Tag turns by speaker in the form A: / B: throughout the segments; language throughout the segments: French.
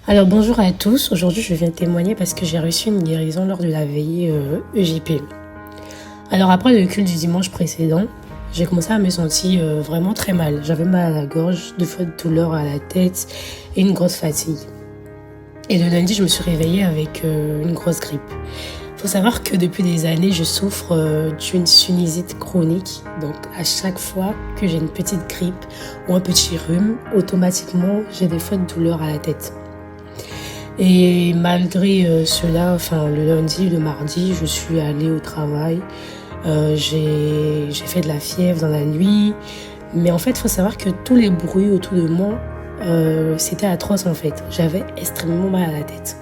A: Alors bonjour à tous, aujourd'hui je viens témoigner parce que j'ai reçu une guérison lors de la veillée EJP. Alors après le culte du dimanche précédent, j'ai commencé à me sentir vraiment très mal. J'avais mal à la gorge, de fortes douleurs à la tête et une grosse fatigue. Et le lundi je me suis réveillée avec une grosse grippe. Il faut savoir que depuis des années je souffre d'une sinusite chronique. Donc à chaque fois que j'ai une petite grippe ou un petit rhume, automatiquement j'ai des fortes douleurs à la tête. Et malgré cela, le lundi, le mardi, je suis allée au travail. J'ai fait de la fièvre dans la nuit. Mais en fait, il faut savoir que tous les bruits autour de moi, c'était atroce en fait. J'avais extrêmement mal à la tête.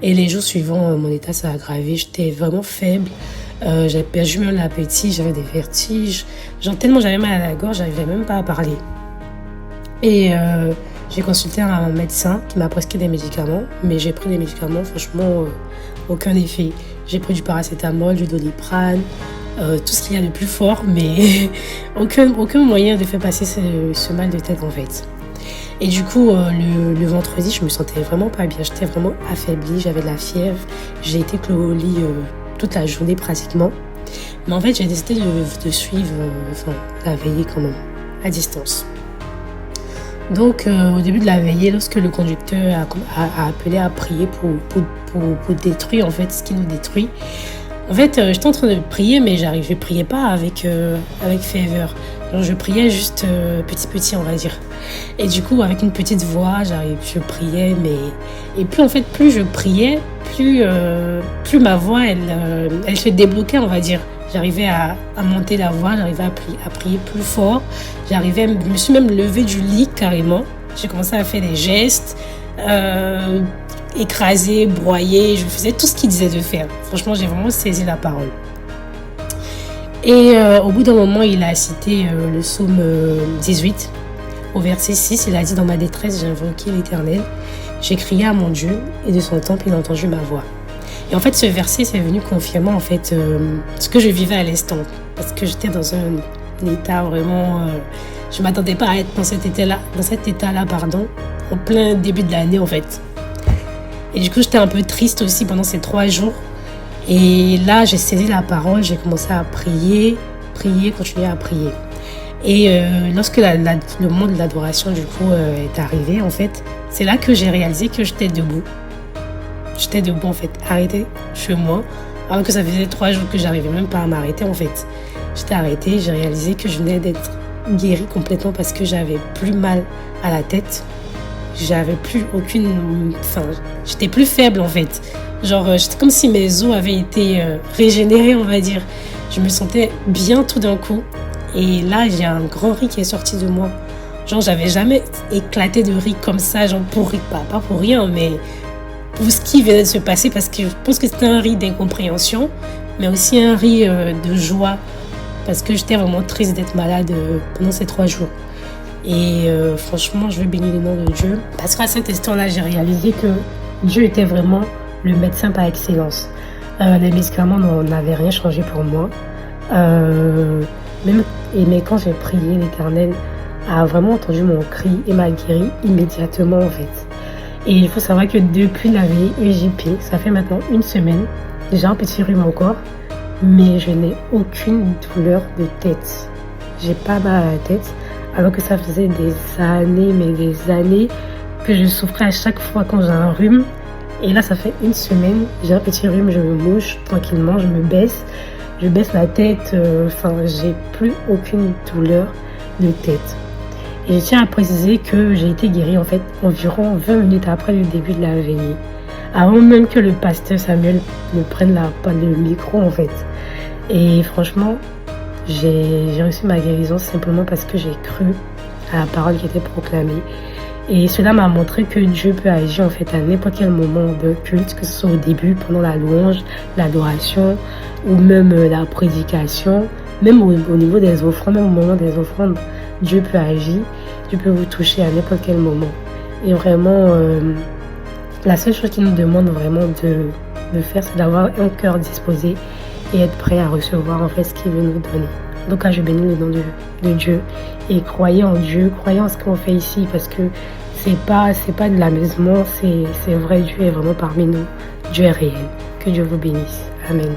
A: Et les jours suivants, mon état s'est aggravé. J'étais vraiment faible. J'avais perdu même l'appétit, j'avais des vertiges. Genre tellement j'avais mal à la gorge, j'arrivais même pas à parler. Et j'ai consulté un médecin qui m'a prescrit des médicaments, mais j'ai pris des médicaments, franchement, aucun effet. J'ai pris du paracétamol, du Doliprane, tout ce qu'il y a de plus fort, mais aucun moyen de faire passer ce mal de tête en fait. Et du coup, le vendredi, je me sentais vraiment pas bien, j'étais vraiment affaiblie, j'avais de la fièvre, j'ai été clouée au lit toute la journée pratiquement. Mais en fait, j'ai décidé de suivre la veillée quand même, à distance. Donc, au début de la veillée, lorsque le conducteur a appelé à prier pour détruire en fait ce qui nous détruit, en fait, j'étais en train de prier, mais je priais pas avec ferveur. Donc, je priais juste petit, on va dire. Et du coup, avec une petite voix, je priais, et plus en fait, plus je priais, plus ma voix, elle se débloquait, on va dire. J'arrivais à monter la voix, j'arrivais à prier plus fort. Je me suis même levée du lit carrément. J'ai commencé à faire des gestes, écraser, broyer. Je faisais tout ce qu'il disait de faire. Franchement, j'ai vraiment saisi la parole. Et au bout d'un moment, il a cité le psaume 18. Au verset 6, il a dit « Dans ma détresse, j'ai invoqué l'Éternel. J'ai crié à mon Dieu et de son temple, il a entendu ma voix. » Et en fait, ce verset, c'est venu confirmer en fait ce que je vivais à l'instant. Parce que j'étais dans un état vraiment... je ne m'attendais pas à être dans cet état-là, en plein début de l'année en fait. Et du coup, j'étais un peu triste aussi pendant ces 3 jours. Et là, j'ai saisi la parole, j'ai commencé à prier, continuer à prier. Et lorsque le moment de l'adoration du coup est arrivé, en fait, c'est là que j'ai réalisé que j'étais debout. J'étais debout en fait, arrêtée chez moi, alors que ça faisait 3 jours que j'arrivais même pas à m'arrêter en fait. J'étais arrêtée, j'ai réalisé que je venais d'être guérie complètement parce que j'avais plus mal à la tête. J'avais plus j'étais plus faible en fait. Genre, c'était comme si mes os avaient été régénérés, on va dire. Je me sentais bien tout d'un coup. Et là, j'ai un grand rire qui est sorti de moi. Genre, j'avais jamais éclaté de rire comme ça, genre pour rire, pas pour rien, mais pour ce qui venait de se passer, parce que je pense que c'était un rire d'incompréhension, mais aussi un rire de joie, parce que j'étais vraiment triste d'être malade pendant ces 3 jours. Et franchement, je veux bénir le nom de Dieu, parce qu'à cet instant-là, j'ai réalisé que Dieu était vraiment le médecin par excellence. Les médicaments n'avaient rien changé pour moi. Mais quand j'ai prié, l'Éternel a vraiment entendu mon cri et m'a guéri immédiatement en fait. Et il faut savoir que depuis la veille EJP, ça fait maintenant 1 semaine, j'ai un petit rhume encore, mais je n'ai aucune douleur de tête. J'ai pas mal à la tête, alors que ça faisait des années que je souffrais à chaque fois quand j'ai un rhume. Et là, ça fait 1 semaine, j'ai un petit rhume, je me mouche tranquillement, je baisse la tête, j'ai plus aucune douleur de tête. Et je tiens à préciser que j'ai été guérie en fait environ 20 minutes après le début de la veillée. Avant même que le pasteur Samuel ne prenne le micro en fait. Et franchement, j'ai reçu ma guérison simplement parce que j'ai cru à la parole qui était proclamée. Et cela m'a montré que Dieu peut agir en fait à n'importe quel moment de culte, que ce soit au début, pendant la louange, l'adoration ou même la prédication, même au niveau des offrandes, même au moment des offrandes, Dieu peut agir, Dieu peut vous toucher à n'importe quel moment. Et vraiment, la seule chose qu'il nous demande vraiment de faire, c'est d'avoir un cœur disposé et être prêt à recevoir en fait ce qu'il veut nous donner. Donc là, je bénis le nom de Dieu et croyez en Dieu, croyez en ce qu'on fait ici parce que C'est pas de l'amusement, c'est vrai. Dieu est vraiment parmi nous. Dieu est réel. Que Dieu vous bénisse. Amen.